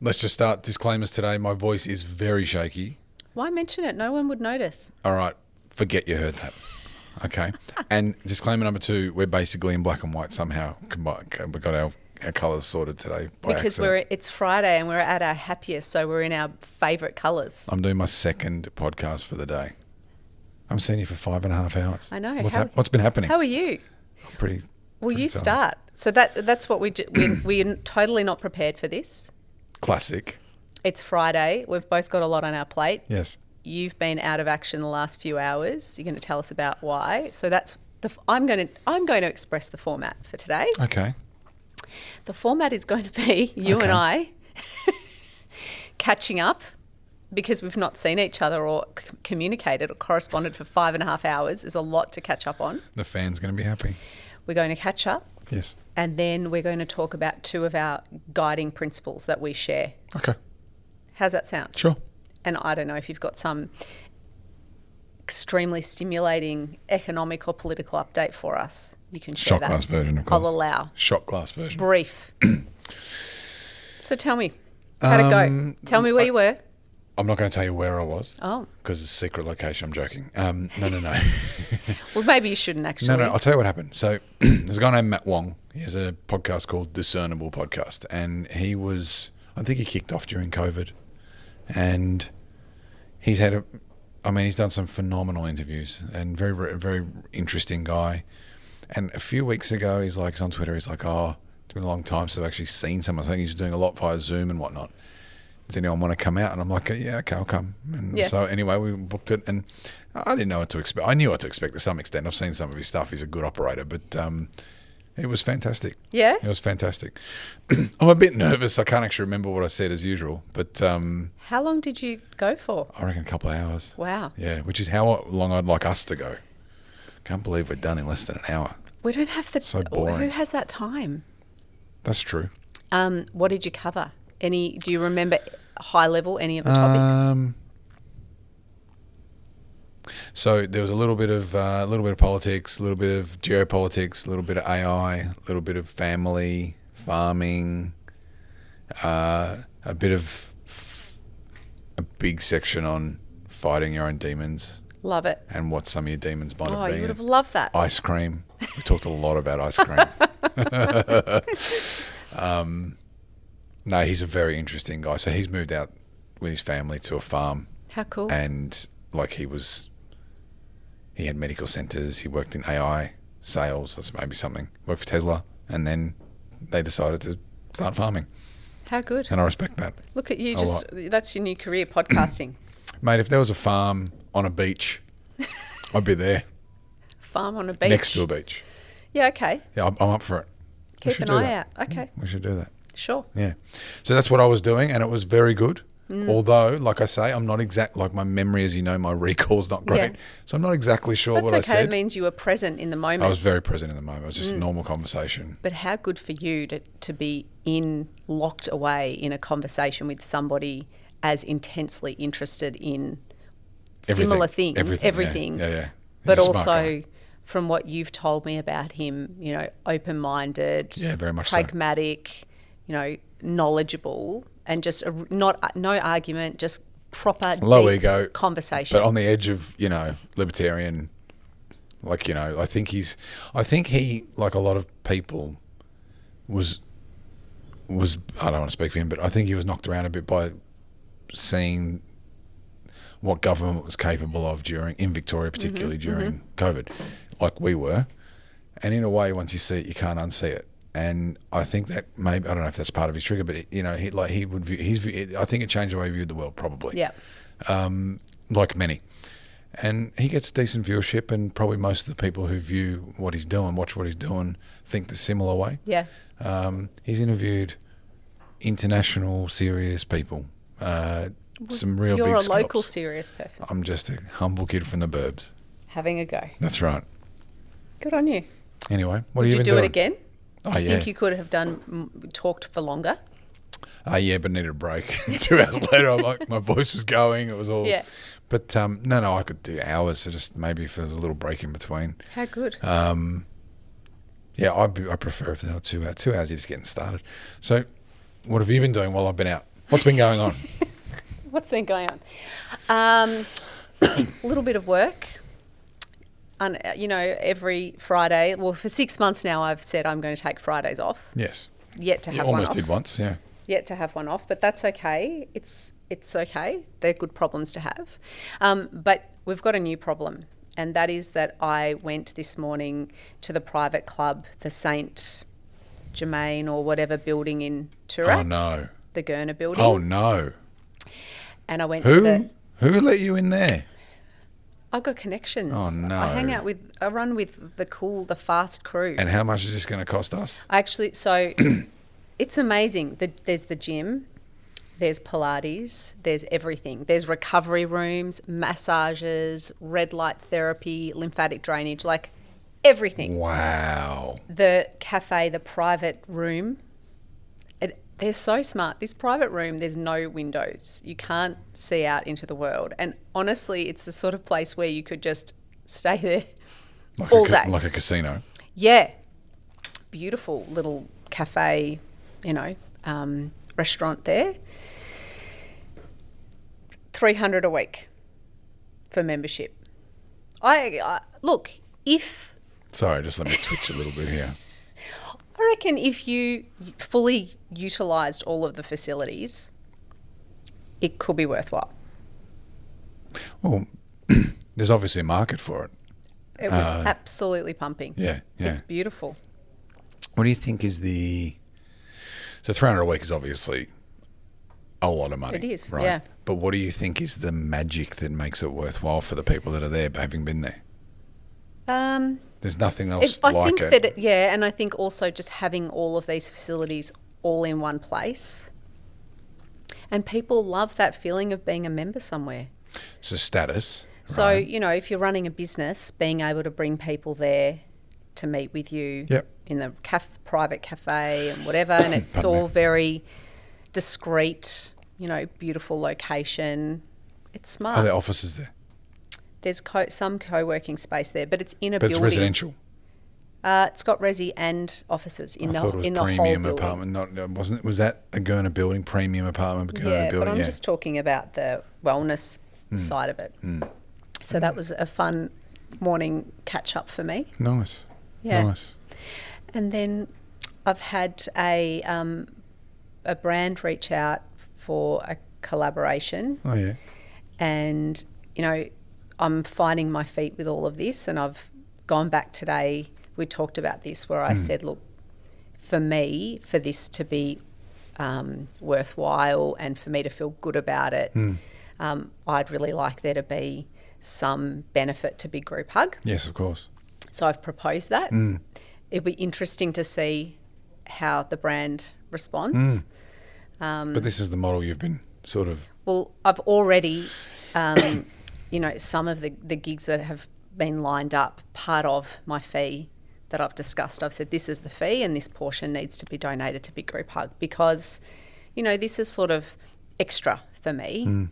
Let's just start. Disclaimers today. My voice is very shaky. Why mention it? No one would notice. All right. Forget you heard that. Okay. And disclaimer number 2, we're basically in black and white somehow. We've got our colours sorted today by Because accident. it's Friday and we're at our happiest, so we're in our favourite colours. I'm doing my second podcast for the day. I'm seeing you for 5.5 hours. I know. What's been happening? How are you? Pretty. Well, pretty you tired. start. So that's what we do. We're totally not prepared for this. Classic. It's Friday. We've both got a lot on our plate. Yes. You've been out of action the last few hours. You're going to tell us about why. So that's I'm going to express the format for today. Okay. The format is going to be you and I catching up because we've not seen each other or communicated or corresponded for 5.5 hours. Is a lot to catch up on. The fan's going to be happy. We're going to catch up. Yes. And then we're going to talk about 2 of our guiding principles that we share. Okay. How's that sound? Sure. And I don't know if you've got some extremely stimulating economic or political update for us. You can share Shot that. glass version, of course. I'll allow. Shot glass version. Brief. So tell me, how'd it go? Tell me where you were. I'm not going to tell you where I was. Oh. Because it's a secret location. I'm joking. No. Well, maybe you shouldn't actually. No, I'll tell you what happened. So there's a guy named Matt Wong. He has a podcast called Discernible Podcast. And I think he kicked off during COVID. And he's done some phenomenal interviews and very, very interesting guy. And a few weeks ago, he's on Twitter, he's like, oh, it's been a long time since I've actually seen someone. I think he's doing a lot via Zoom and whatnot. Does anyone want to come out? And I'm like, yeah, okay, I'll come. And so anyway, we booked it and I didn't know what to expect. I knew what to expect to some extent. I've seen some of his stuff. He's a good operator, but it was fantastic. Yeah? It was fantastic. I'm a bit nervous. I can't actually remember what I said as usual, but How long did you go for? I reckon a couple of hours. Wow. Yeah, which is how long I'd like us to go. Can't believe we're done in less than an hour. We don't have the... So boring. Who has that time? That's true. What did you cover? Do you remember high level any of the topics? So there was a little bit of politics, a little bit of geopolitics, a little bit of AI, a little bit of family, farming, a big section on fighting your own demons Love it. and what some of your demons might have Oh, been. you would have loved that. Ice cream. We talked a lot about ice cream. No, he's a very interesting guy. So he's moved out with his family to a farm. How cool. And he had medical centres, he worked in AI sales, or maybe something, worked for Tesla, and then they decided to start farming. How good. And I respect that. Look at you, a lot. that's your new career, podcasting. Mate, if there was a farm on a beach, I'd be there. Farm on a beach. Next to a beach. Yeah, okay. Yeah, I'm up for it. We Keep should an do eye that. out. Okay. We should do that. Sure. Yeah. So that's what I was doing, and it was very good. Although, like I say, I'm not my memory, as you know, my recall's not great. Yeah. So I'm not exactly sure That's what I okay. said. It means you were present in the moment. I was very present in the moment. It was just a normal conversation. But how good for you to be locked away in a conversation with somebody as intensely interested in similar things, everything. Yeah. But He's a smart also, guy. from what you've told me about him, open-minded, Yeah, very much so. pragmatic, knowledgeable, and just no argument, just proper Low deep ego conversation. but on the edge of libertarian. I think he, like a lot of people, was I don't want to speak for him, but I think he was knocked around a bit by seeing what government was capable of in Victoria, particularly during COVID, like we were. And in a way, once you see it, you can't unsee it. And I think that maybe, I don't know if that's part of his trigger, but he would view his view. I think it changed the way he viewed the world, probably. Yeah. Like many. And he gets decent viewership, and probably most of the people who view what he's doing, watch what he's doing, think the similar way. Yeah. He's interviewed international serious people, some real big You're a scalps. local serious person. I'm just a humble kid from the burbs. Having a go. That's right. Good on you. Anyway, what Would have you you been do doing? it again? Oh, Do you yeah. think you could have talked for longer? Yeah, but needed a break. 2 hours later, my voice was going. It was all. Yeah. But no, I could do hours. So just maybe if there's a little break in between. How good. Yeah, I prefer if there were 2 hours. 2 hours, you're just getting started. So, what have you been doing while I've been out? What's been going on? What's been going on? A little bit of work. And, every Friday, well, for 6 months now, I've said I'm going to take Fridays off. Yes. Yet to have one off. Almost did once, yeah. Yet to have one off, but that's okay. It's okay. They're good problems to have. But we've got a new problem, and that is that I went this morning to the private club, the St Germain or whatever building in Toorak. Oh, no. The Gurner building. Oh, no. And I went to the... Who let you in there? I got connections. Oh, no. I run with the fast crew. And how much is this going to cost us? So it's amazing. There's the gym, there's Pilates, there's everything. There's recovery rooms, massages, red light therapy, lymphatic drainage, like everything. Wow. The cafe, the private room, they're so smart. This private room, there's no windows. You can't see out into the world. And honestly, it's the sort of place where you could just stay there all day. Like a casino. Yeah. Beautiful little cafe, restaurant there. $300 a week for membership. Look, if... Sorry, just let me twitch a little bit here. I reckon if you fully utilised all of the facilities, it could be worthwhile. Well, there's obviously a market for it. It was absolutely pumping. Yeah. It's beautiful. What do you think is so $300 a week is obviously a lot of money. It is, right? yeah. But what do you think is the magic that makes it worthwhile for the people that are there, having been there? There's nothing else I think and I think also just having all of these facilities all in one place, and people love that feeling of being a member somewhere. So status. So, right? If you're running a business, being able to bring people there to meet with you in the private cafe and whatever, and it's all very discreet, beautiful location. It's smart. Are there offices there? There's some co-working space there, but it's in a building. But it's residential. It's got resi and offices in the whole building. Premium apartment. Was that a Gurner building? Premium apartment. Gurner building. But I'm just talking about the wellness side of it. So that was a fun morning catch up for me. Nice. Yeah. Nice. And then I've had a brand reach out for a collaboration. Oh yeah. And I'm finding my feet with all of this, and I've gone back today. We talked about this where I said, look, for me, for this to be worthwhile and for me to feel good about it, I'd really like there to be some benefit to Big Group Hug. Yes, of course. So I've proposed that. It'll be interesting to see how the brand responds. But this is the model you've been sort of... Well, I've already... some of the gigs that have been lined up, part of my fee that I've discussed, I've said this is the fee and this portion needs to be donated to Big Group Hug because, this is sort of extra for me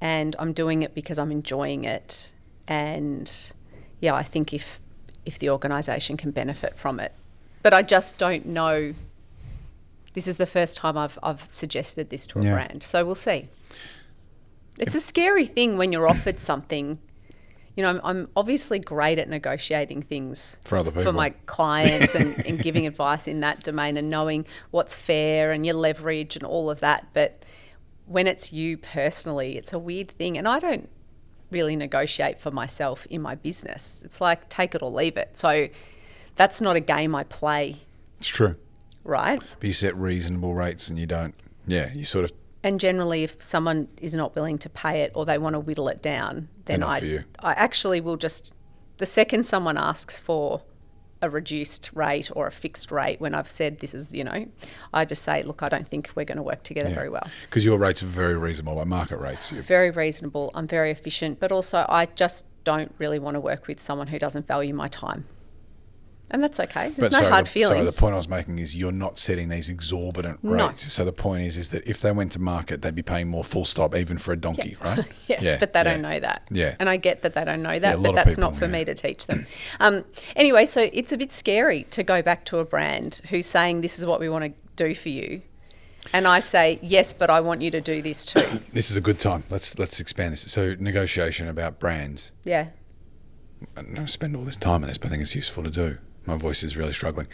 and I'm doing it because I'm enjoying it. And, I think if the organisation can benefit from it. But I just don't know. This is the first time I've suggested this to a brand. So we'll see. It's a scary thing when you're offered something. I'm obviously great at negotiating things for other people, for my clients and giving advice in that domain and knowing what's fair and your leverage and all of that. But when it's you personally, it's a weird thing. And I don't really negotiate for myself in my business. It's like take it or leave it. So that's not a game I play. It's true. Right? But you set reasonable rates and you don't, you sort of... And generally, if someone is not willing to pay it or they want to whittle it down, then I actually will just, the second someone asks for a reduced rate or a fixed rate, when I've said this is, I just say, look, I don't think we're going to work together very well. Because your rates are very reasonable, like market rates. Very reasonable. I'm very efficient, but also I just don't really want to work with someone who doesn't value my time. And that's okay. There's no hard feelings. So the point I was making is you're not setting these exorbitant rates. So the point is that if they went to market, they'd be paying more full stop even for a donkey, right? Yes, but they don't know that. Yeah. And I get that they don't know that, but that's not for me to teach them. Anyway, so it's a bit scary to go back to a brand who's saying this is what we want to do for you And I say, yes, but I want you to do this too. This is a good time. Let's expand this. So negotiation about brands. Yeah. I don't spend all this time on this, but I think it's useful to do. My voice is really struggling.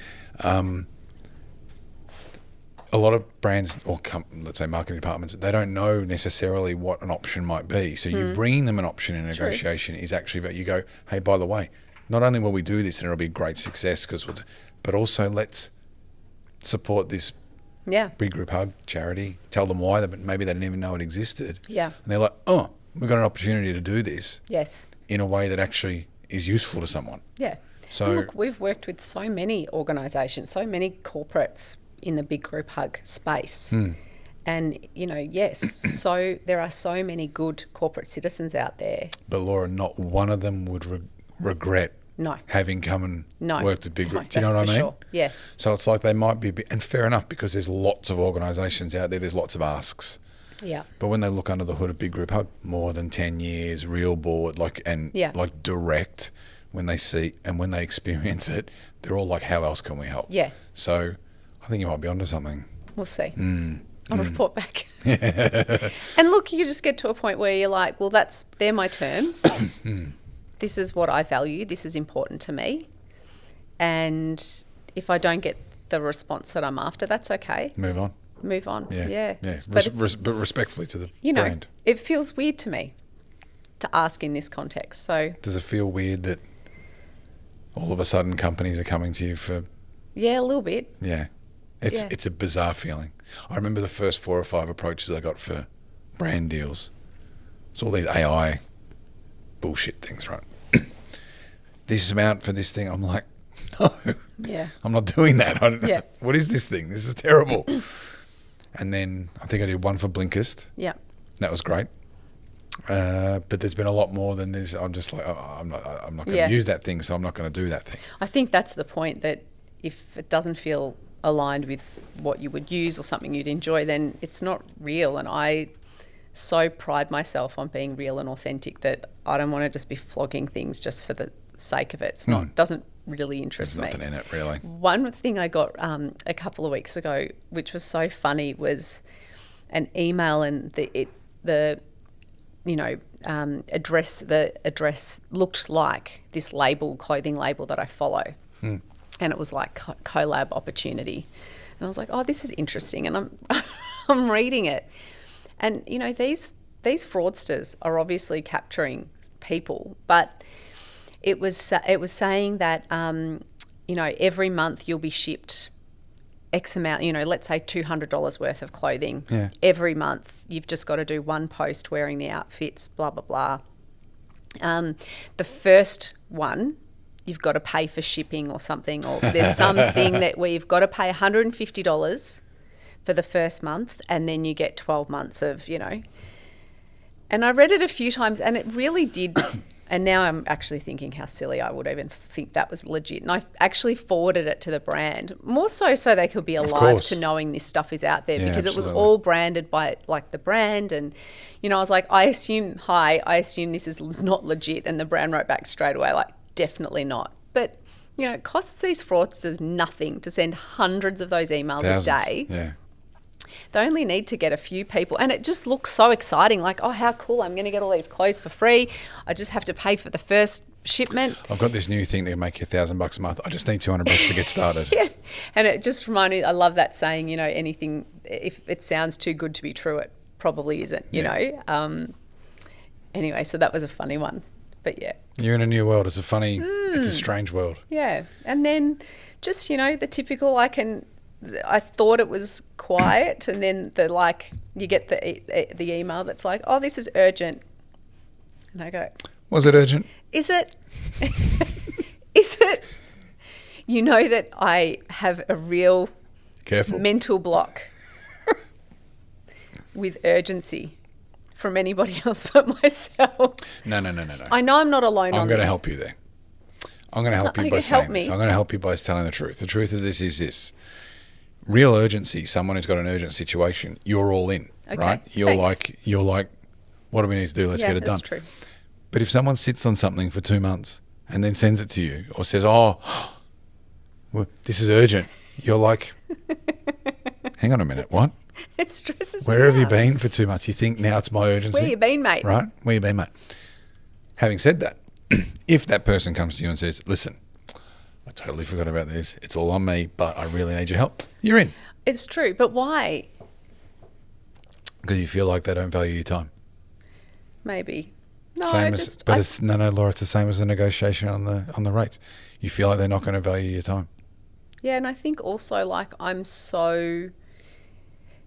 A lot of brands or let's say marketing departments, they don't know necessarily what an option might be. So you bringing them an option in negotiation is actually that you go, hey, by the way, not only will we do this and it'll be a great success, but also let's support this big group hug charity. Tell them why, but maybe they didn't even know it existed. Yeah. And they're like, oh, we've got an opportunity to do this. Yes. In a way that actually is useful to someone. Yeah. So and look, we've worked with so many organisations, so many corporates in the big group hug space. And, you know, yes, so there are so many good corporate citizens out there. But Laura, not one of them would regret having come and worked at big group. Do you know what I mean? Sure. Yeah. So it's like they might be, and fair enough, because there's lots of organisations out there, there's lots of asks. Yeah. But when they look under the hood of big group hug, more than 10 years, real board, like direct, when they see and when they experience it, they're all like, how else can we help? Yeah. So I think you might be onto something. We'll see. I'll report back. And look, you just get to a point where you're like, well, they're my terms. This is what I value. This is important to me. And if I don't get the response that I'm after, that's okay. Move on. Yeah. But respectfully to the brand. It feels weird to me to ask in this context. So does it feel weird that all of a sudden companies are coming to you for... Yeah, a little bit. Yeah. It's a bizarre feeling. I remember the first 4 or 5 approaches I got for brand deals. It's all these AI bullshit things, right? This amount for this thing. I'm like, no. Yeah. I'm not doing that. I don't know. What is this thing? This is terrible. And then I think I did one for Blinkist. Yeah. That was great. But there's been a lot more than this. I'm just like, I'm not going to use that thing, so I'm not going to do that thing. I think that's the point, that if it doesn't feel aligned with what you would use or something you'd enjoy, then it's not real. And I so pride myself on being real and authentic that I don't want to just be flogging things just for the sake of it. It's not, doesn't really interest me. There's nothing in it, really. One thing I got a couple of weeks ago, which was so funny, was an email, and the address looked like this clothing label that I follow. And it was like collab opportunity. And I was like, oh, this is interesting. And I'm reading it. And, you know, these fraudsters are obviously capturing people, but it was saying that, every month you'll be shipped X amount, let's say $200 worth of clothing. Yeah. Every month you've just got to do one post wearing the outfits, blah, blah, blah. The first one, you've got to pay for shipping or something, or there's something where you've got to pay $150 for the first month, and then you get 12 months of, And I read it a few times, and it really did. And now I'm actually thinking how silly I would even think that was legit. And I actually forwarded it to the brand, more so they could be alive to knowing this stuff is out there, because it was all branded by like the brand. And, I was like, I assume this is not legit. And the brand wrote back straight away, like, definitely not. But, it costs these fraudsters nothing to send hundreds of those emails a day. Yeah. They only need to get a few people, and it just looks so exciting. Like, oh, how cool! I'm going to get all these clothes for free. I just have to pay for the first shipment. I've got this new thing that can make you $1,000 a month. I just need $200 to get started. Yeah, and it just reminded me. I love that saying. Anything, if it sounds too good to be true, it probably isn't. Anyway, so that was a funny one, but yeah. You're in a new world. It's it's a strange world. Yeah, and then just the typical. I thought it was quiet, and then you get the email that's like, oh, this is urgent. And I go, was it urgent? Is it? Is it? You know that I have a real mental block with urgency from anybody else but myself. No. I know I'm not alone on this. I'm going to help you there. I'm going to help you by saying this. I'm going to help you by telling the truth. The truth of this is this. Real urgency, someone who's got an urgent situation, you're all in, right? You're like, what do we need to do? Let's get it done. That's true. But if someone sits on something for 2 months and then sends it to you, or says, oh, well, this is urgent, you're like, hang on a minute, what? It stresses Where me have you out. been for 2 months? You think now it's my urgency? Where you been, mate? Right? Where you been, mate? Having said that, if that person comes to you and says, listen, I totally forgot about this. It's all on me, but I really need your help. You're in. It's true, but why? Because you feel like they don't value your time. Maybe. No, No, Laura, it's the same as the negotiation on the rates. You feel like they're not going to value your time. Yeah, and I think also like I'm so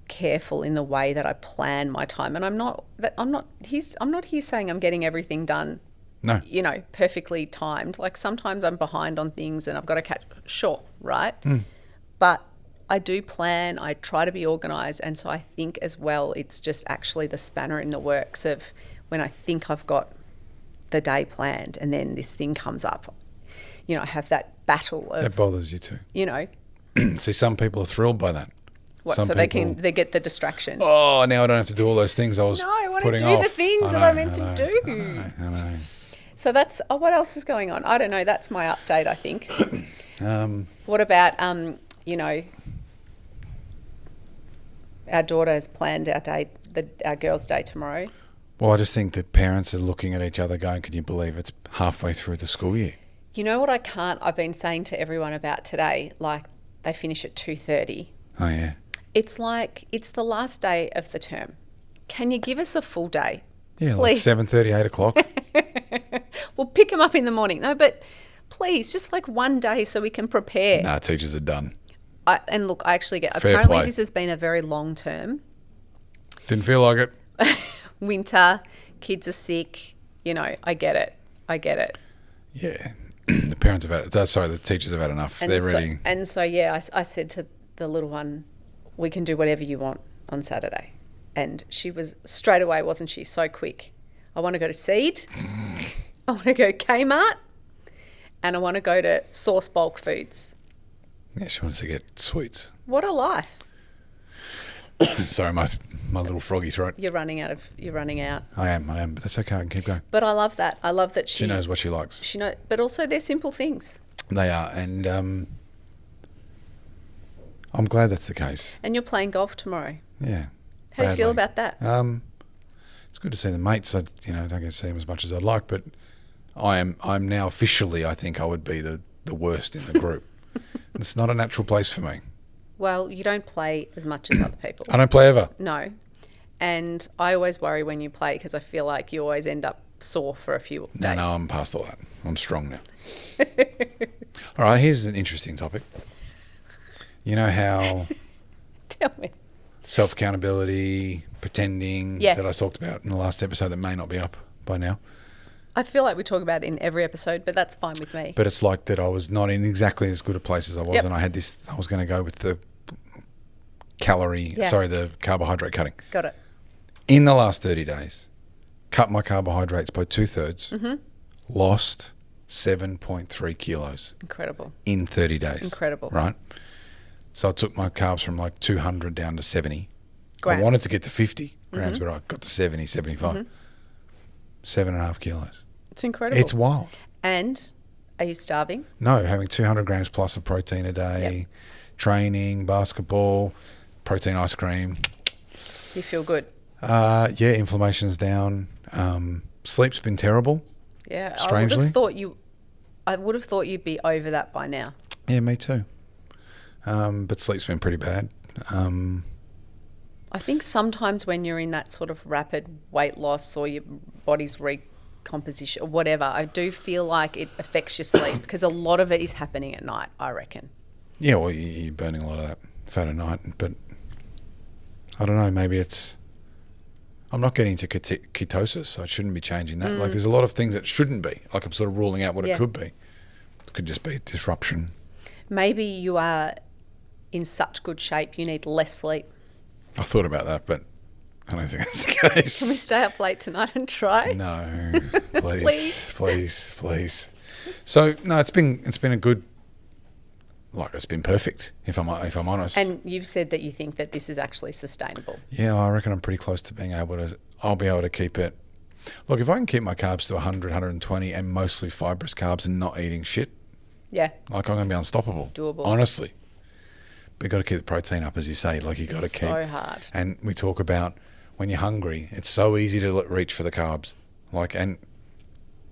careful in the way that I plan my time, and I'm not here saying I'm getting everything done. No. You know, perfectly timed. Like sometimes I'm behind on things and I've got to catch. Sure, right. But I do plan. I try to be organised, and so I think as well it's just actually the spanner in the works of when I think I've got the day planned and then this thing comes up. You know, I have that battle of. That bothers you too. You know. See, some people are thrilled by that. What? Some So people, they get the distraction. oh, now I don't have to do all those things I was No, I want to putting do off. the things that I meant to do. I know. So that's what else is going on? I don't know. That's my update, I think. What about you know, our daughter has planned our day, our girls' day tomorrow. Well, I just think that parents are looking at each other going, can you believe it's halfway through the school year? You know what I've been saying to everyone about today, like they finish at 2:30. Oh, yeah. It's like it's the last day of the term. Can you give us a full day? Yeah, Please. like 7:30, 8 o'clock. We'll pick them up in the morning. No, but please, just like one day so we can prepare. Nah, teachers are done. And look, I actually get, Fair apparently play. this has been a very long term. Didn't feel like it. Winter, kids are sick, you know, I get it. Yeah. The parents have had it. Sorry, the teachers have had enough. They're ready. And so, yeah, I said to the little one, we can do whatever you want on Saturday. And she was straight away, wasn't she? So quick. I want to go to Seed. I want to go Kmart. And I want to go to Source Bulk Foods. Yeah, she wants to get sweets. What a life. Sorry, my little froggy throat. You're running out. I am, but that's okay. I can keep going. But I love that. I love that She knows what she likes. But also they're simple things. They are, and I'm glad that's the case. And you're playing golf tomorrow. Yeah. How do you feel about that? It's good to see the mates. I don't get to see them as much as I'd like, but I'm now officially, I think I would be the worst in the group. It's not a natural place for me. Well, you don't play as much as other people. I don't play ever. No. And I always worry when you play because I feel like you always end up sore for a few days. No, I'm past all that. I'm strong now. All right, here's an interesting topic. You know how Tell me. self-accountability, pretending that I talked about in the last episode that may not be up by now. I feel like we talk about it in every episode, but that's fine with me. But it's like that I was not in exactly as good a place as I was, and I was going to go with the the carbohydrate cutting. Got it. In the last 30 days, cut my carbohydrates by 2/3, lost 7.3 kilos. Incredible. In 30 days. Incredible. Right? So I took my carbs from like 200 down to 70. Grams. I wanted to get to 50 grams, but I got to 70, 75. 7.5 kilos. It's incredible. It's wild. And are you starving? No, having 200 grams plus of protein a day, training, basketball, protein ice cream. You feel good? Yeah, inflammation's down. Sleep's been terrible. Yeah, strangely. I would have thought you'd be over that by now. Yeah, me too. But sleep's been pretty bad. I think sometimes when you're in that sort of rapid weight loss or your body's recomposition or whatever, I do feel like it affects your sleep because a lot of it is happening at night, I reckon. Yeah, well, you're burning a lot of that fat at night, but I don't know, maybe I'm not getting to ketosis, so I shouldn't be changing that. Like, there's a lot of things that shouldn't be. Like, I'm sort of ruling out what it could be. It could just be disruption. Maybe you are in such good shape you need less sleep. I thought about that, but I don't think that's the case. Can we stay up late tonight and try? No, please. So no, it's been a good. Like, it's been perfect, if I'm honest. And you've said that you think that this is actually sustainable. Yeah, I reckon I'm pretty close to being able to. I'll be able to keep it. Look, if I can keep my carbs to 100, 120, and mostly fibrous carbs, and not eating shit. Yeah. Like, I'm going to be unstoppable. Doable. Honestly. We've got to keep the protein up, as you say. Like, you got to keep. So hard. And we talk about when you're hungry, it's so easy to reach for the carbs. Like, and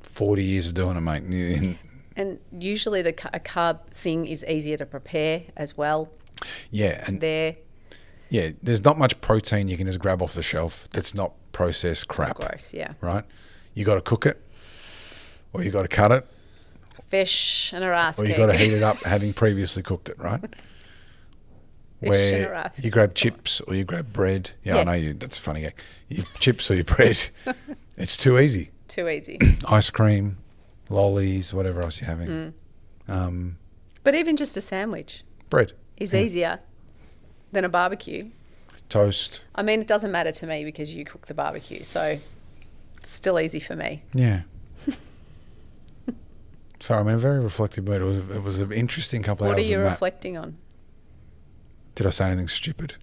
40 years of doing it, mate. And usually a carb thing is easier to prepare as well. Yeah. It's there. Yeah, there's not much protein you can just grab off the shelf that's not processed crap. Gross, yeah. Right? You got to cook it, or you got to cut it, Fish and a ass or you cake. got to heat it up having previously cooked it, right? Fish and a Where ass you grab chips or you grab bread. Yeah, Yeah. I know you. That's a funny gag. You chips or your bread. It's too easy. Too easy. Ice cream, lollies, whatever else you're having. But even just a sandwich Bread, is easier than a barbecue. toast. I mean, it doesn't matter to me because you cook the barbecue, so it's still easy for me. Yeah. Sorry, I'm in a very reflective mood. It was an interesting couple of What are hours you with Matt. reflecting on? Did I say anything stupid?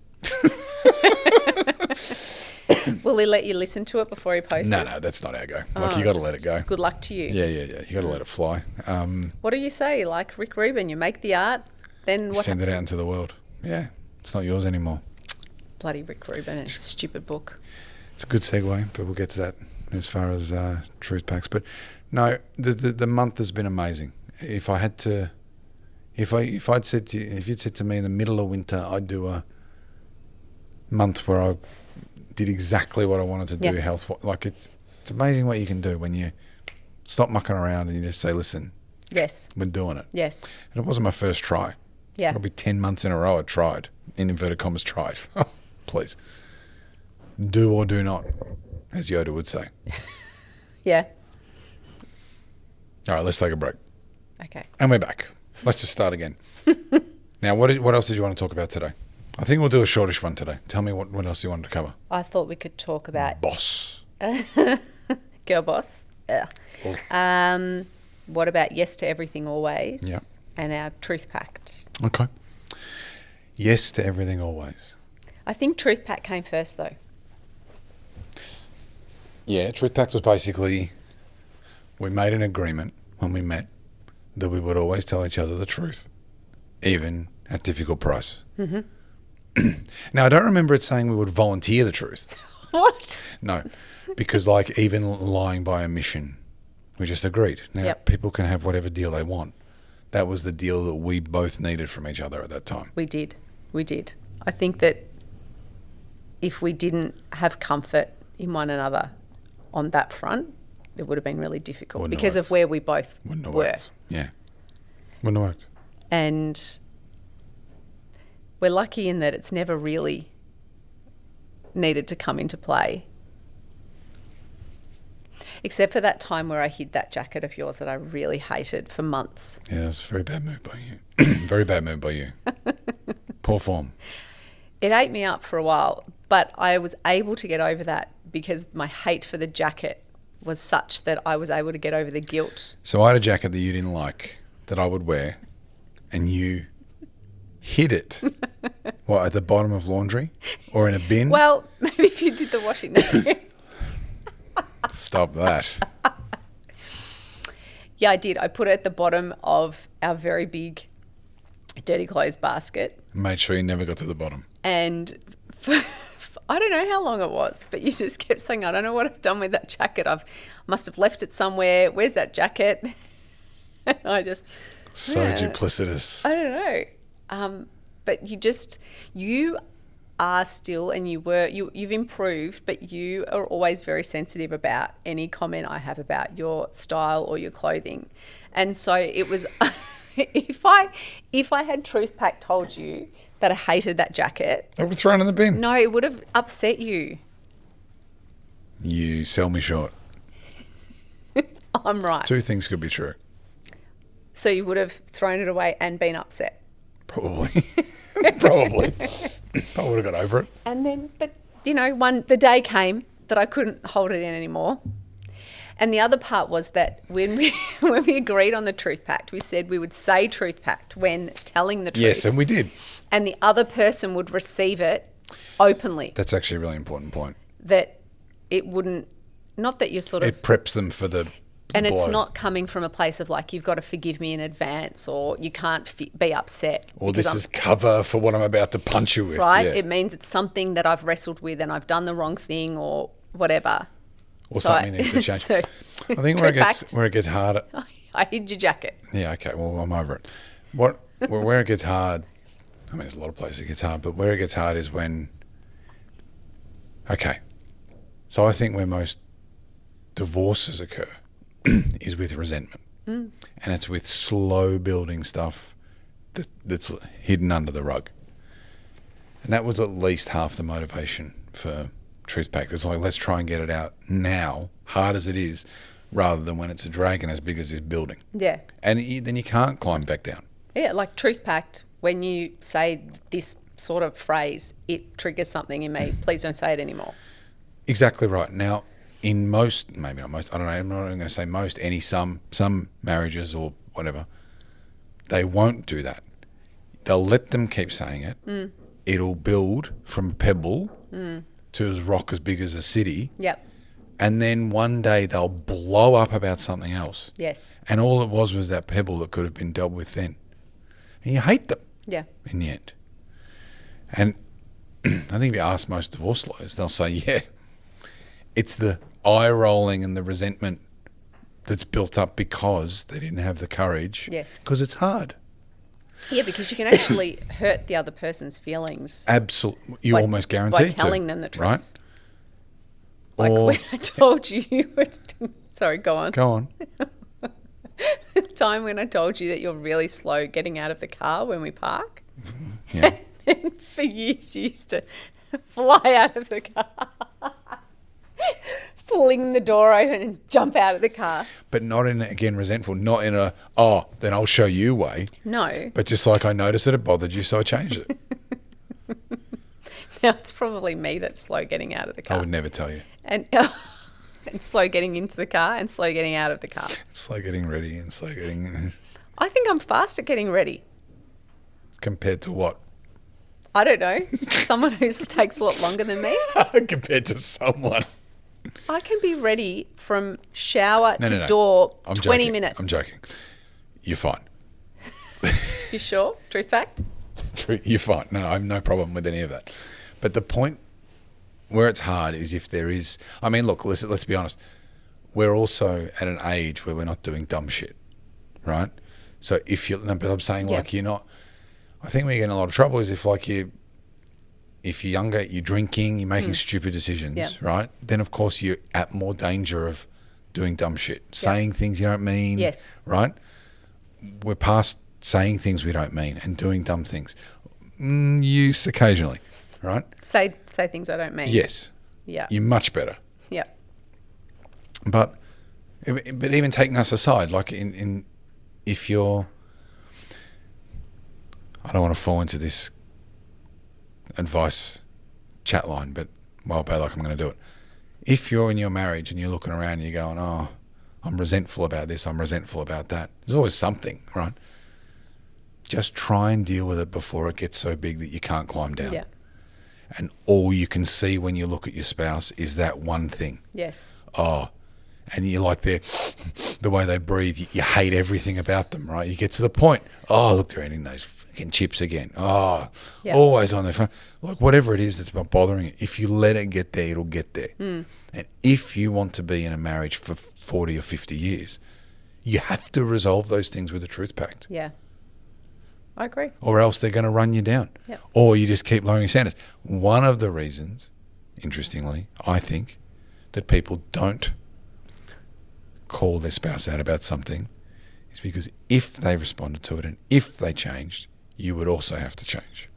Will he let you listen to it before he posts it? No, that's not our go. Oh, Like, you got to let it go. Good luck to you. Yeah. You got to let it fly. What do you say? Like Rick Rubin, you make the art, then what? Send it out into the world. Yeah, it's not yours anymore. Bloody Rick Rubin and his stupid book. It's a good segue, but we'll get to that as far as truth packs. But no, the month has been amazing. If I had to, if you'd said to me in the middle of winter, I'd do a month where I did exactly what I wanted to do. Yeah. Health, like it's amazing what you can do when you stop mucking around and you just say, listen, Yes. we're doing it. Yes. And it wasn't my first try. Yeah. Probably 10 months in a row I tried, in inverted commas, tried. Oh, please. Do or do not, as Yoda would say. Yeah. All right, let's take a break. Okay. And we're back. Let's just start again. Now, what else did you want to talk about today? I think we'll do a shortish one today. Tell me what else you wanted to cover. I thought we could talk about Boss. girl boss. Oh. What about yes to everything always? Yep. And our truth pact. Okay. Yes to everything always. I think truth pact came first though. Yeah, Truth Pact was basically, we made an agreement when we met that we would always tell each other the truth, even at difficult price. Mm-hmm. Now, I don't remember it saying we would volunteer the truth. What? No, because like even lying by omission, we just agreed. Now, Yep. people can have whatever deal they want. That was the deal that we both needed from each other at that time. We did. I think that if we didn't have comfort in one another on that front, it would have been really difficult Wouldn't have because of worked. where we both Wouldn't have were. worked. Yeah. Wouldn't have worked. And we're lucky in that it's never really needed to come into play. Except for that time where I hid that jacket of yours that I really hated for months. Yeah, that's a very bad move by you. Very bad move by you. Poor form. It ate me up for a while, but I was able to get over that because my hate for the jacket was such that I was able to get over the guilt. So I had a jacket that you didn't like that I would wear, and you hid it. What, at the bottom of laundry or in a bin? Well, maybe if you did the washing there. Stop that. Yeah, I did. I put it at the bottom of our very big dirty clothes basket. Made sure you never got to the bottom. And I don't know how long it was, but you just kept saying, I don't know what I've done with that jacket. Must have left it somewhere. Where's that jacket? And I just... So yeah, duplicitous. I don't know. But you are still, and you've improved, but you are always very sensitive about any comment I have about your style or your clothing. And so it was, if I had Truth Pact told you that I hated that jacket, I would have thrown in the bin. no, it would have upset you. You sell me short. I'm right. Two things could be true. So you would have thrown it away and been upset. Probably. Probably. I would have got over it. And then, but the day came that I couldn't hold it in anymore. And the other part was that when we agreed on the Truth Pact, we said we would say Truth Pact when telling the truth. Yes, and we did. And the other person would receive it openly. That's actually a really important point. That it wouldn't, not that you're sort of... It preps them for the And it's blow. not coming from a place of like, you've got to forgive me in advance, or you can't be upset. Or this is cover for what I'm about to punch you with. Right? Yeah. It means it's something that I've wrestled with and I've done the wrong thing or whatever. Or something needs to change. So, I think where it gets harder. I hid your jacket. Yeah, okay. Well, I'm over it. Where it gets hard, I mean, there's a lot of places it gets hard, but where it gets hard is when, okay, so I think where most divorces occur is with resentment. And it's with slow building stuff that's hidden under the rug. And that was at least half the motivation for Truth Pact. It's like, let's try and get it out now, hard as it is, rather than when it's a dragon as big as this building. Yeah. And then you can't climb back down. Yeah, like Truth Pact, when you say this sort of phrase, it triggers something in me. Please don't say it anymore. Exactly right. Now, in most, maybe not most, I don't know, I'm not even going to say most, some marriages or whatever, they won't do that. They'll let them keep saying it. It'll build from a pebble to a rock as big as a city. Yep. And then one day they'll blow up about something else. Yes. And all it was that pebble that could have been dealt with then. And you hate them. Yeah. In the end. And I think if you ask most divorce lawyers, they'll say, yeah, it's the eye rolling and the resentment that's built up because they didn't have the courage. Yes. Because it's hard. Yeah, because you can actually hurt the other person's feelings. Absolutely. You almost guaranteed to. By telling them the truth. Right? Like when I told you were... Sorry, go on. Go on. The time when I told you that you're really slow getting out of the car when we park. Yeah. And for years you used to fly out of the car, fling the door open and jump out of the car. But not in, again, resentful, not in a, oh, then I'll show you way. No. But just like I noticed that it bothered you, so I changed it. Now it's probably me that's slow getting out of the car. I would never tell you. And slow getting into the car and slow getting out of the car. Slow getting ready and slow getting... I think I'm fast at getting ready. Compared to what? I don't know. Someone who takes a lot longer than me. Compared to someone. I can be ready from shower to No. door I'm 20 joking. minutes. I'm joking. You're fine. You sure? Truth fact? You're fine. No, I have no problem with any of that. But the point where it's hard is if there is... I mean, look, let's be honest. We're also at an age where we're not doing dumb shit, right? So if you're... No, but I'm saying like you're not... I think where you get in a lot of trouble is if you're younger, you're drinking, you're making stupid decisions, right? Then of course you're at more danger of doing dumb shit, saying things you don't mean, right? We're past saying things we don't mean and doing dumb things. Use occasionally, right? Say things I don't mean. Yes. Yeah. You're much better. Yeah. But even taking us aside, like in if you're... I don't want to fall into this advice chat line, but well, bad luck, I'm going to do it. If you're in your marriage and you're looking around and you're going, oh, I'm resentful about this, I'm resentful about that. There's always something, right? Just try and deal with it before it gets so big that you can't climb down. Yeah. And all you can see when you look at your spouse is that one thing. Yes. Oh, and you like the way they breathe, you hate everything about them, right? You get to the point, oh, look, they're eating those fucking chips again. Oh, always on their phone. Like whatever it is that's not bothering you, if you let it get there, it'll get there. And if you want to be in a marriage for 40 or 50 years, you have to resolve those things with a truth pact. Yeah. I agree. Or else they're going to run you down. Yep. Or you just keep lowering your standards. One of the reasons, interestingly, I think, that people don't call their spouse out about something is because if they responded to it and if they changed, you would also have to change.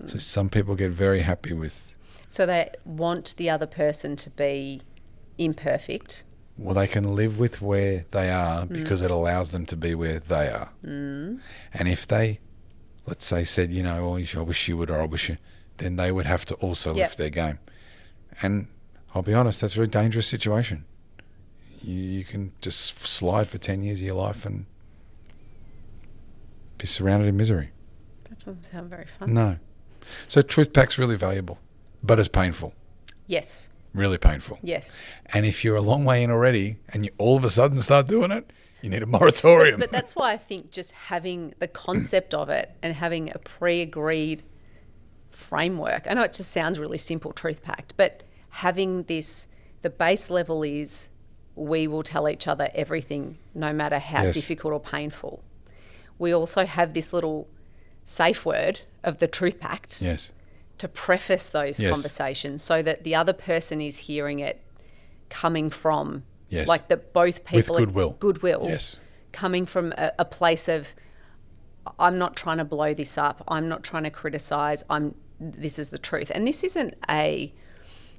So some people get very happy with... So they want the other person to be imperfect. Well, they can live with where they are because it allows them to be where they are. And if they, let's say, said, you know, oh, I wish you would, or I wish you, then they would have to also lift their game. And I'll be honest, that's a very dangerous situation. You can just slide for 10 years of your life and be surrounded in misery. That doesn't sound very fun. No. So truth pact's really valuable, but it's painful. Yes. Really painful. Yes. And if you're a long way in already and you all of a sudden start doing it, you need a moratorium. But that's why I think just having the concept of it and having a pre-agreed framework, I know it just sounds really simple, Truth Pact, but having this, the base level is we will tell each other everything no matter how Yes. difficult or painful. We also have this little safe word of the Truth Pact Yes. to preface those Yes. conversations so that the other person is hearing it coming from, Yes. like that both people With goodwill. Yes. coming from a place of, I'm not trying to blow this up, I'm not trying to criticize, this is the truth. And this isn't a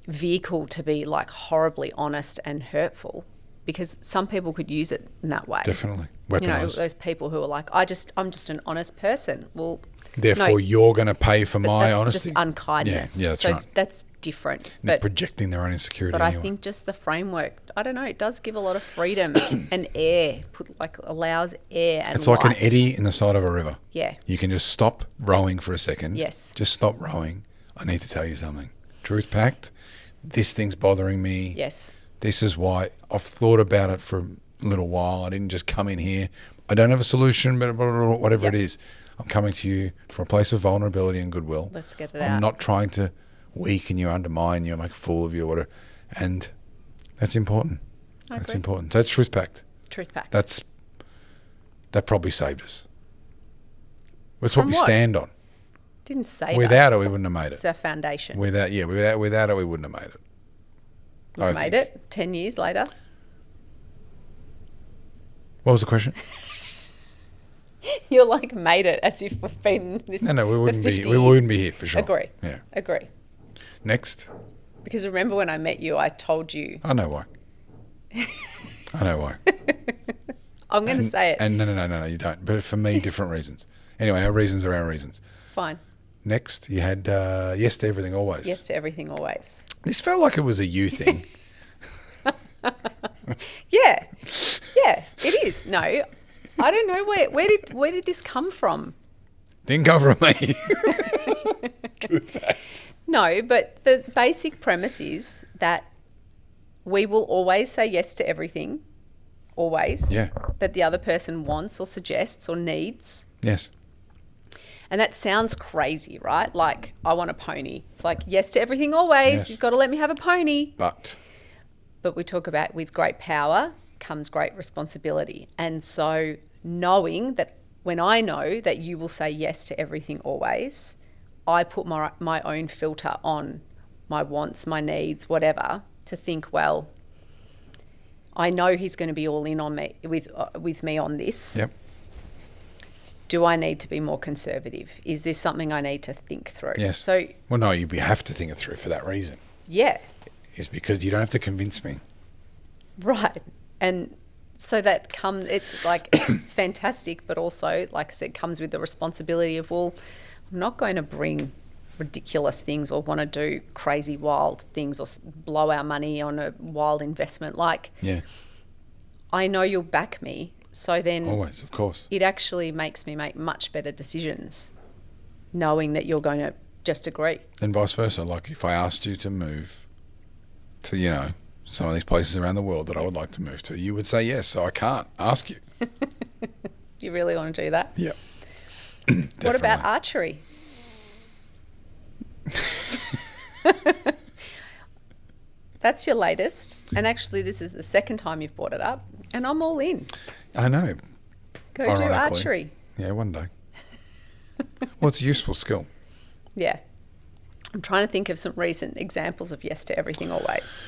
vehicle to be like horribly honest and hurtful, because some people could use it in that way. Definitely. You know, Weaponized. those people who are like, I'm just an honest person. Well, Therefore, no, you're going to pay for but my that's honesty. just unkindness. Yeah, that's so right. that's different. They're But projecting their own insecurity But anyway. I think just the framework, I don't know, it does give a lot of freedom and air, allows air and It's like an light. eddy in the side of a river. Yeah. You can just stop rowing for a second. Yes. Just stop rowing. I need to tell you something. Truth Pact, this thing's bothering me. Yes. This is why I've thought about it for a little while. I didn't just come in here. I don't have a solution, but whatever Yep. it is, I'm coming to you from a place of vulnerability and goodwill. Let's get it I'm out. not trying to weaken you, undermine you, make a fool of you, or whatever. And that's important. I That's agree. important. So that's Truth Pact. Truth Pact. That probably saved us. That's what From we what? stand on. Didn't save Without us. it, we wouldn't have made It's it. our foundation. Without it, we wouldn't have made it. I Made think. it 10 years later. What was the question? You're like, made it as if we've been this No, we for wouldn't 50 be. We years. wouldn't be here for sure. Agree. Yeah. Agree. Next, Because remember when I met you, I told you, I know why. I know why. I'm going to say it. And no, you don't. But for me, different reasons. Anyway, our reasons are our reasons. Fine. Next, you had yes to everything always. Yes to everything always. This felt like it was a you thing. Yeah. Yeah, it is. No, I don't know where did this come from? Didn't come from me. No, but the basic premise is that we will always say yes to everything, always. Yeah. That the other person wants or suggests or needs. Yes. And that sounds crazy, right? Like, I want a pony. It's like, yes to everything always. Yes. You've got to let me have a pony. But But we talk about with great power comes great responsibility. And so knowing that when I know that you will say yes to everything always, I put my own filter on my wants, my needs, whatever, to think, well, I know he's going to be all in on me with me on this. yep. Do I need to be more conservative? Is this something I need to think through? Yes. So, Well, no, you have to think it through for that reason. yeah, Is because you don't have to convince me. right. And so that it's like fantastic, but also, like I said, comes with the responsibility of, well, I'm not going to bring ridiculous things or want to do crazy wild things or blow our money on a wild investment. Like, Yeah. I know you'll back me. So then Always, of course. it actually makes me make much better decisions knowing that you're going to just agree. And vice versa. Like if I asked you to move to, some of these places around the world that I would like to move to, you would say yes. So I can't ask you. You really want to do that? Yep. What about archery? That's your latest. And actually, this is the second time you've brought it up. And I'm all in. I know. Go do Ironically. archery. Yeah, one day. Well, it's a useful skill. Yeah. I'm trying to think of some recent examples of yes to everything always.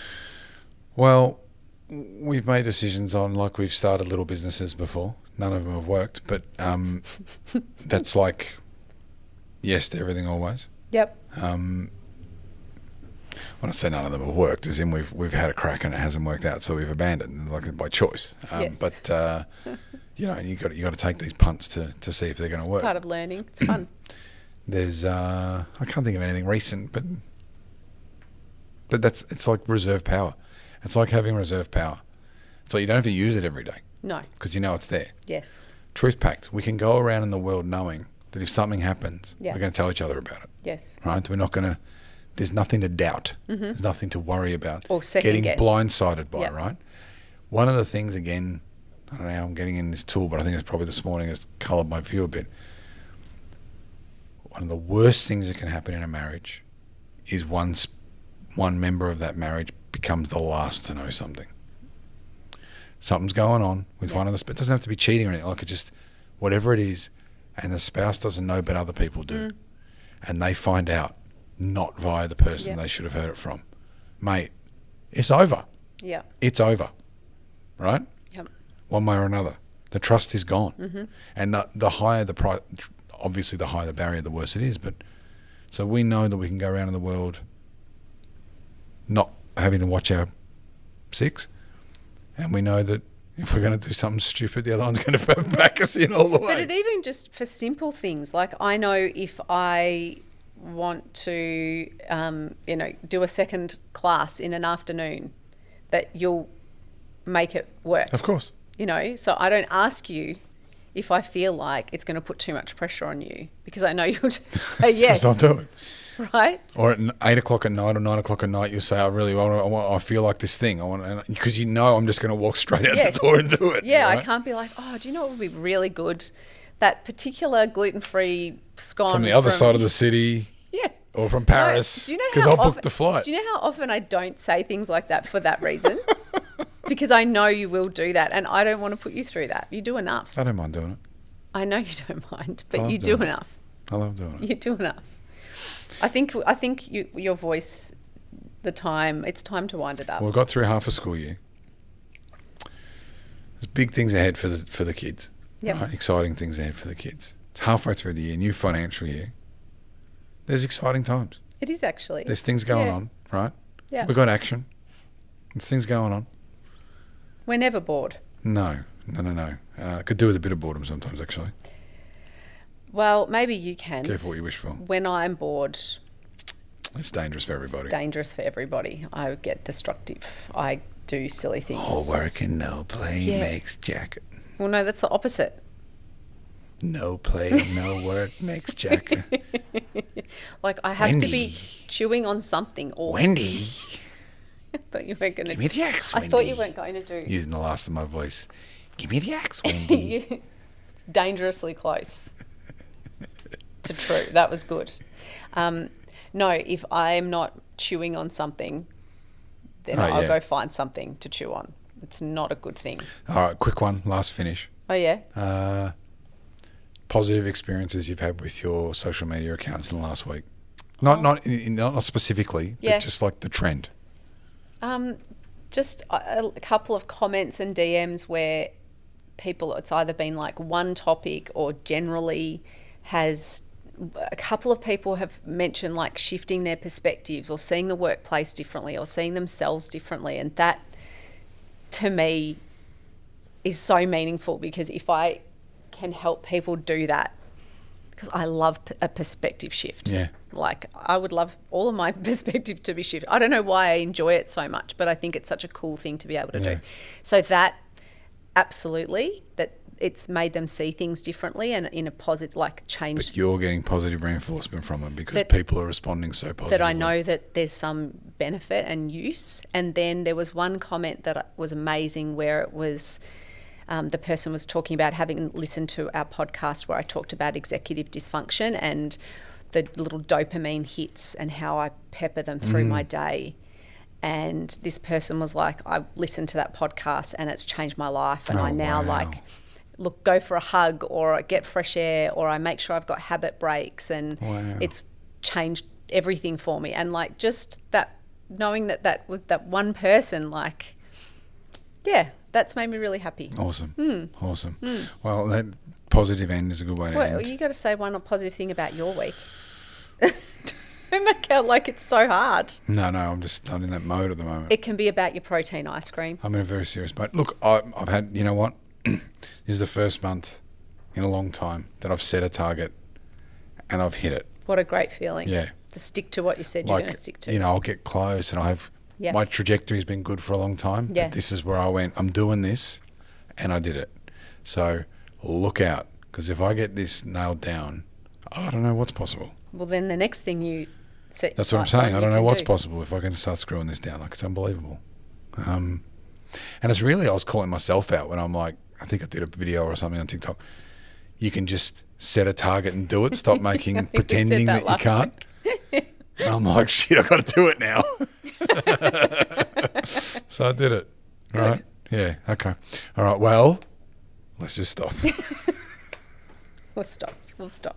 Well, we've made decisions on, like we've started little businesses before. None of them have worked, but that's like yes to everything always. Yep. When I say none of them have worked, as in we've had a crack and it hasn't worked out, so we've abandoned, like by choice. Yes. But you got to take these punts to see if they're going to work. Part of learning. It's fun. There's I can't think of anything recent, but it's like reserve power. It's like having reserve power. So you don't have to use it every day No. because you know it's there. Yes. Truth Pact. We can go around in the world knowing that if something happens, Yeah. we're going to tell each other about it. Yes. Right? We're not going to there's nothing to doubt. There's nothing to worry about. Or second getting guess. blindsided by, Yep. right? One of the things, again, I don't know how I'm getting in this tool, but I think it's probably this morning has coloured my view a bit. One of the worst things that can happen in a marriage is one member of that marriage becomes the last to know something. Something's going on with one of the, it doesn't have to be cheating or anything, like it just, whatever it is, and the spouse doesn't know but other people do. And they find out, not via the person they should have heard it from. Mate, it's over. Yeah. It's over. Right? Yep. One way or another. The trust is gone. And the higher the price, obviously the higher the barrier, the worse it is. But so we know that we can go around in the world not having to watch our six. And we know that if we're going to do something stupid, the other one's going to back us in all the way. But it even just for simple things, like I know if I want to, do a second class in an afternoon, that you'll make it work. Of course. So I don't ask you if I feel like it's going to put too much pressure on you, because I know you'll just say yes. Just don't do it. Right? Or at 8 o'clock at night or 9 o'clock at night, you say, I feel like this thing. Because you know I'm just going to walk straight out the door and do it. Yeah, right? I can't be like, oh, do you know what would be really good? That particular gluten-free scone. From the other side of the city. Yeah. Or from Paris. Do you know because how I'll often, book the flight. Do you know how often I don't say things like that for that reason? Because I know you will do that, and I don't want to put you through that. You do enough. I don't mind doing it. I know you don't mind, but you do enough. I love doing it. You do enough. I think your voice, it's time to wind it up. We've got through half a school year. There's big things ahead for the kids. Yep. Right? Exciting things ahead for the kids. It's halfway through the year, new financial year. There's exciting times. It is actually. There's things going on, right? Yeah. We've got action. There's things going on. We're never bored. No. Could do with a bit of boredom sometimes, actually. Well, maybe you can. Careful what you wish for. When I'm bored, It's dangerous for everybody. it's dangerous for everybody. I get destructive. I do silly things. All work and no play makes Jack. Well, no, that's the opposite. No play, no work makes Jack. Like I have to be Wendy. chewing on something. Or Wendy. I thought you weren't going to. Give me the axe, I Wendy. thought you weren't going to do. Using the last of my voice. Give me the axe, Wendy. It's dangerously close to true. That was good. No, if I'm not chewing on something, then I'll go find something to chew on. It's not a good thing. All right, quick one. Last finish. Oh, yeah? Positive experiences you've had with your social media accounts in the last week. Not specifically, but just like the trend. Just a couple of comments and DMs where people, it's either been like one topic or generally has, a couple of people have mentioned like shifting their perspectives or seeing the workplace differently or seeing themselves differently. And that to me is so meaningful, because if I can help people do that, because I love a perspective shift. Yeah. Like I would love all of my perspective to be shifted. I don't know why I enjoy it so much, but I think it's such a cool thing to be able to do. So that absolutely, that it's made them see things differently and in a positive, like change. But you're getting positive reinforcement from it because people are responding so positively. That I know that there's some benefit and use. And then there was one comment that was amazing where it was, the person was talking about having listened to our podcast where I talked about executive dysfunction and the little dopamine hits and how I pepper them through my day. And this person was like, I listened to that podcast and it's changed my life. And I now look, go for a hug or get fresh air, or I make sure I've got habit breaks, and it's changed everything for me. And like just that, knowing that with that one person, like, that's made me really happy. Awesome. Awesome. Well, that positive end is a good way to end. You got to say one positive thing about your week. Don't make out like it's so hard. No, I'm just not in that mode at the moment. It can be about your protein ice cream. I'm in a very serious mode. Look, I've had, you know what? This is the first month in a long time that I've set a target and I've hit it. What a great feeling. Yeah. To stick to what you said you're going to stick to. You know, I'll get close and my trajectory's been good for a long time. Yeah. But this is where I went, I'm doing this, and I did it. So look out, because if I get this nailed down, I don't know what's possible. Well, then the next thing you That's what I'm saying. I don't know what's possible if I can start screwing this down. Like, it's unbelievable. And it's really, I was calling myself out when I'm like, I think I did a video or something on TikTok. You can just set a target and do it. Stop making pretending that you can't. And I'm like, shit, I got to do it now. So I did it. Good. Right? Yeah. Okay. All right. Well, let's just stop. We'll stop.